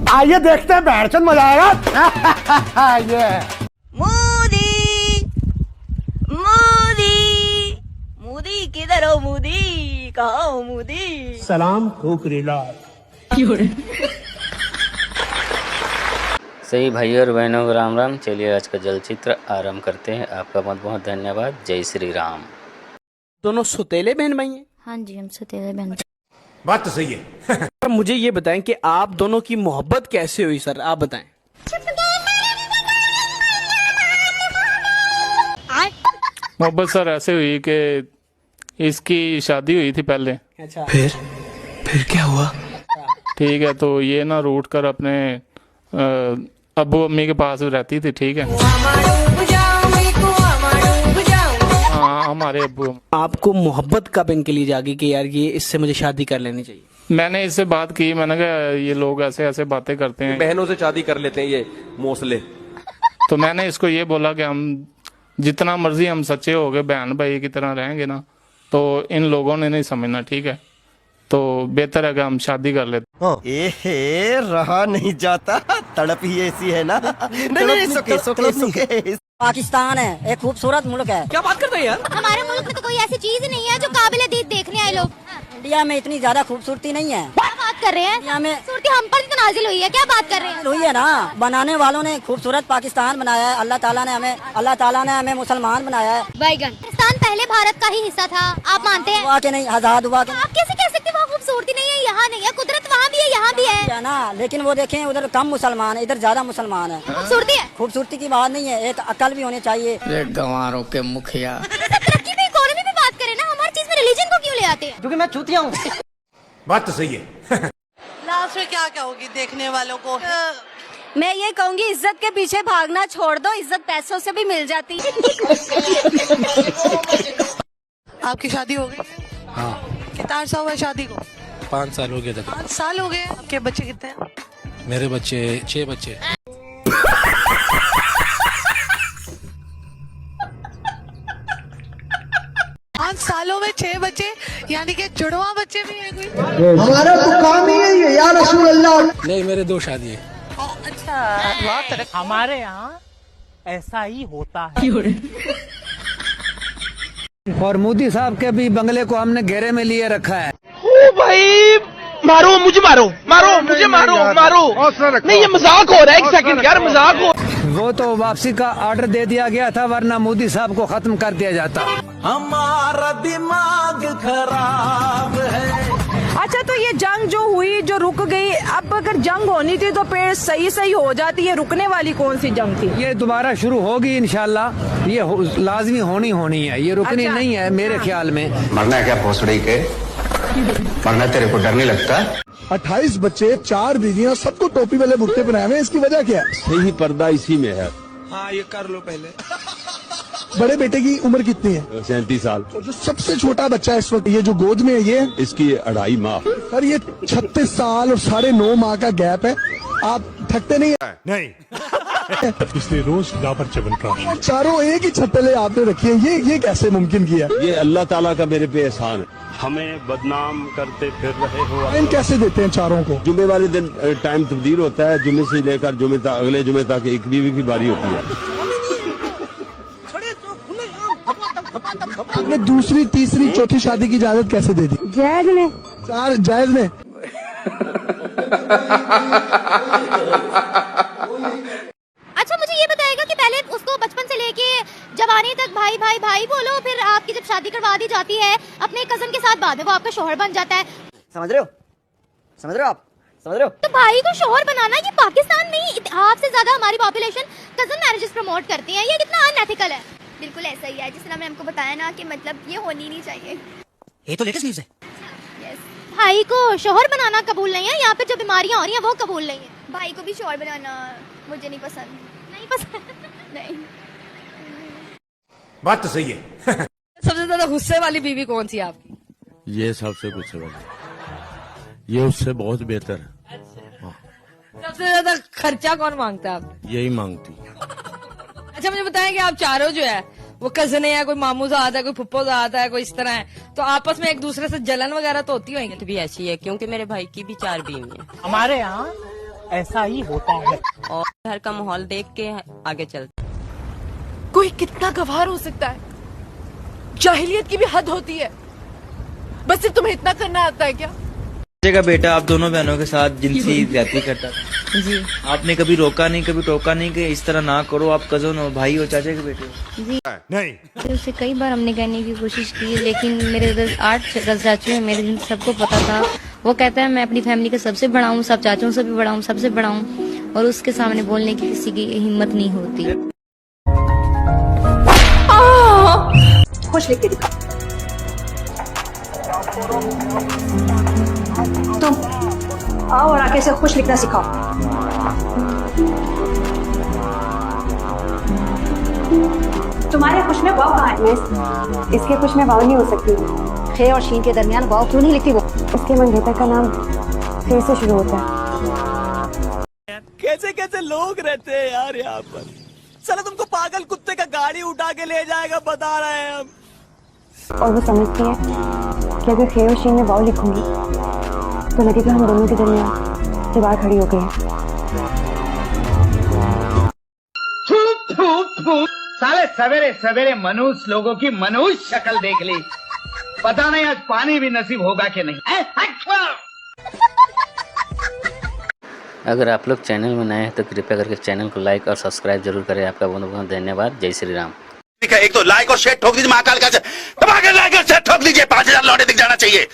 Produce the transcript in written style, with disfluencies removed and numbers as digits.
आइए देखते हैं, बैठचंद मजा आएगा। ये मोदी मोदी मोदी किधर हो, मोदी कहाँ हो मोदी? सलाम ठोकरीलाल। सही भाई और बहनों को राम राम। चलिए आज का जल चित्र आरंभ करते हैं। आपका बहुत बहुत धन्यवाद। जय श्री राम। दोनों सुतेले बहन भाई हैं? हाँ जी, हम सुतेले बहन। बात तो सही है। मुझे ये बताएं कि आप दोनों की मोहब्बत कैसे हुई सर, आप बताएं। मोहब्बत सर ऐसे हुई कि इसकी शादी हुई थी पहले। अच्छा, फिर क्या हुआ? ठीक है, तो ये ना रूट कर अपने अब्बू अम्मी के पास रहती थी। ठीक है, हाँ हमारे अब्बू। आपको मोहब्बत कब इनके लिए जागी कि यार ये इससे मुझे शादी कर लेनी चाहिए? मैंने इससे बात की, मैंने कहा ये लोग ऐसे ऐसे बातें करते हैं, बहनों से शादी कर लेते हैं ये मोसले। तो मैंने इसको ये बोला कि हम जितना मर्जी हम सच्चे हो गए बहन भाई की तरह रहेंगे ना, तो इन लोगों ने नहीं समझना। ठीक है, तो बेहतर है कि हम शादी कर लेते। एहे, रहा नहीं जाता, तड़प ही ऐसी है ना। नहीं, सुके। पाकिस्तान है एक खूबसूरत मुल्क है। क्या बात करते हैं यार? हमारे मुल्क में तो कोई ऐसी चीज ही नहीं है जो काबिल देखने आए लोग। इंडिया में इतनी ज्यादा खूबसूरती नहीं है। क्या बात कर रहे हैं? इंडिया में खूबसूरती हम पर ही तो नाजिल हुई है, क्या बात कर रहे हैं? हुई है ना, बनाने वालों ने खूबसूरत पाकिस्तान बनाया है। अल्लाह ताला ने हमें मुसलमान बनाया है। पाकिस्तान पहले भारत का ही हिस्सा था, आप मानते हैं? हुआ के नहीं, आजाद हुआ के आप कैसे कह सकते? वहाँ खूबसूरती नहीं है, यहाँ नहीं है। कुदरत वहाँ भी है, यहाँ भी है ना, लेकिन वो देखें उधर कम मुसलमान है, इधर ज्यादा मुसलमान है। खूबसूरती है, खूबसूरती की बात नहीं है, एक अकल भी होनी चाहिए। गंवारों के मुखिया। तरक्की में, इकोनॉमी में बात करें ना, हमारी चीज में रिलीजन को क्यों ले आते हैं? क्योंकि मैं चूतिया हूँ। बात तो सही है। लास्ट में क्या कहोगी देखने वालों को? मैं ये कहूँगी, इज्जत के पीछे भागना छोड़ दो, इज्जत पैसों से भी मिल जाती है। आपकी शादी हो गई? हाँ, कितना अर्सा हुआ है शादी को? 5 साल हो गए थे। 5 साल हो गए। आपके बच्चे कितने हैं? मेरे बच्चे 6 बच्चे। 5 सालों में 6 बच्चे, यानी कि जुड़वा बच्चे भी है कोई? हमारा तो काम ही यही है या रसूल अल्लाह। नहीं, मेरे 2 शादी है। अच्छा, हमारे यहाँ ऐसा ही होता है। और मोदी साहब के भी बंगले को हमने घेरे में लिए रखा है। ओ भाई, मारो मुझे, मुझे मारो। नहीं, ये मजाक हो रहा है। एक सेकंड यार, मजाक हो। वो तो वापसी का ऑर्डर दे दिया गया था, वरना मोदी साहब को खत्म कर दिया जाता। हमारा दिमाग खराब है। अच्छा, तो ये जंग जो हुई, जो रुक गई, अब अगर जंग होनी थी तो फिर सही हो जाती है। रुकने वाली कौन सी जंग थी? ये दोबारा शुरू होगी इंशाल्लाह। ये लाजमी होनी है, ये रुकनी नहीं है मेरे ख्याल में। मरना है क्या भोसड़ी के? मरना तेरे को डर नहीं लगता? 28 बच्चे, 4 बीवियां, सबको टोपी वाले बुर्के पहनाए हुए, इसकी वजह क्या है? सही पर्दा इसी में है। हाँ, ये कर लो पहले। बड़े बेटे की उम्र कितनी है? 37 साल। और जो सबसे छोटा बच्चा है इस वक्त, ये जो गोद में है, ये इसकी 2.5 माह। सर ये 36 साल और 9.5 माह का गैप है। आप थकते नहीं है? नहीं। इसलिए रोज डाबर च्यवनप्राश चारों एक ही छतले आपने रखी है, ये कैसे मुमकिन किया? ये अल्लाह ताला का मेरे पे एहसान है। हमें बदनाम करते फिर रहे हो। इन कैसे देते हैं चारों को? जुमे वाले दिन टाइम तब्दील होता है, जुमे से लेकर जुमे तक, अगले जुमे तक एक बीवी की बारी होती है। आपने दूसरी, तीसरी, चौथी शादी की इजाजत कैसे दे दी? जैज ने। जायज ने। अच्छा, मुझे ये बताएगा कि पहले उसको बचपन से लेके जवानी तक भाई भाई भाई बोलो, फिर आपकी जब शादी करवा दी जाती है अपने कजन के साथ, बाद में वो आपका शोहर बन जाता है। समझ रहे हो आप? समझ रहे हो? तो भाई को शोहर बनाना, ये पाकिस्तान में ही आपसे ज्यादा हमारी पॉपुलेशन कजन मैरिजेस प्रमोट करती है। ये कितना अनएथिकल है। बिल्कुल ऐसा ही है, जिसने हमको बताया ना कि मतलब ये होनी नहीं चाहिए। ये तो लेटेस्ट न्यूज़ है। भाई को शोहर बनाना कबूल नहीं है, यहाँ पे जो बीमारियां हो रही हैं वो कबूल नहीं है। भाई को भी शोहर बनाना मुझे नहीं पसंद। नहीं। बात तो सही है। सबसे ज्यादा गुस्से वाली बीवी कौन सी आपकी? ये सबसे गुस्से वाली, ये उससे बहुत बेहतर है। सबसे ज्यादा खर्चा कौन मांगता है आप? यही मांगती। अच्छा, मुझे बताएं कि आप चारों जो है वो कजन है, कोई मामू ज़ाद है, कोई फुप्पो ज़ाद है, कोई इस तरह है, तो आपस में एक दूसरे से जलन वगैरह तो होती होगी? भी ऐसी है, क्योंकि मेरे भाई की भी 4 बीवी है। हमारे यहाँ ऐसा ही होता है। और घर का माहौल देख के आगे चलते। कोई कितना गवार हो सकता है? जाहिलियत की भी हद होती है। बस सिर्फ तुम्हें इतना करना आता है क्या? का बेटा आप दोनों बहनों के साथ जिनसी ज्यादती करता था जी। आपने कभी रोका नहीं, कभी टोका नहीं कि इस तरह ना करो, आप कजन हो, भाई हो, चाचा के बेटे हो जी नहीं। उसे कई बार हमने कहने की कोशिश की, लेकिन मेरे उधर 8 चाचू हैं, मेरे सबको पता था। वो कहता है मैं अपनी फैमिली का सबसे बड़ा हूँ, सब चाचुओं से भी बड़ा हूँ, सबसे बड़ा हूँ, और उसके सामने बोलने की किसी की हिम्मत नहीं होती। खुश लिख के दिखा। तुम आओ और आके से खुश लिखना सिखाओ। तुम्हारे खुश में वाव कहाँ है? इसके खुश में वाव नहीं हो सकती। खे और शीन के दरमियान वाव क्यों नहीं लिखती वो? इसके मंगेतर का नाम फिर से शुरू होता है। कैसे कैसे लोग रहते हैं यार यहाँ पर। साला तुमको पागल कुत्ते का गाड़ी उठा के ले जाएगा, बता रहे हैं हम। और वो समझती है कि अगर खे और शीन में वाव लिखूंगी तो लगेगा हम दोनों के दरमियान दीवार खड़ी हो गई है। साले सवेरे सवेरे मनुष्य लोगों की मनुष्य शक्ल देख ली, पता नहीं आज पानी भी नसीब होगा कि नहीं। अगर आप लोग चैनल में नए हैं तो कृपया करके चैनल को लाइक और सब्सक्राइब जरूर करें। आपका बहुत बहुत धन्यवाद। जय श्री राम। एक तो लाइक और शेयर ठोक दीजिए, महाकाल का दबा के लाइक और शेयर ठोक दीजिए, 5000 लौटे दिख जाना चाहिए।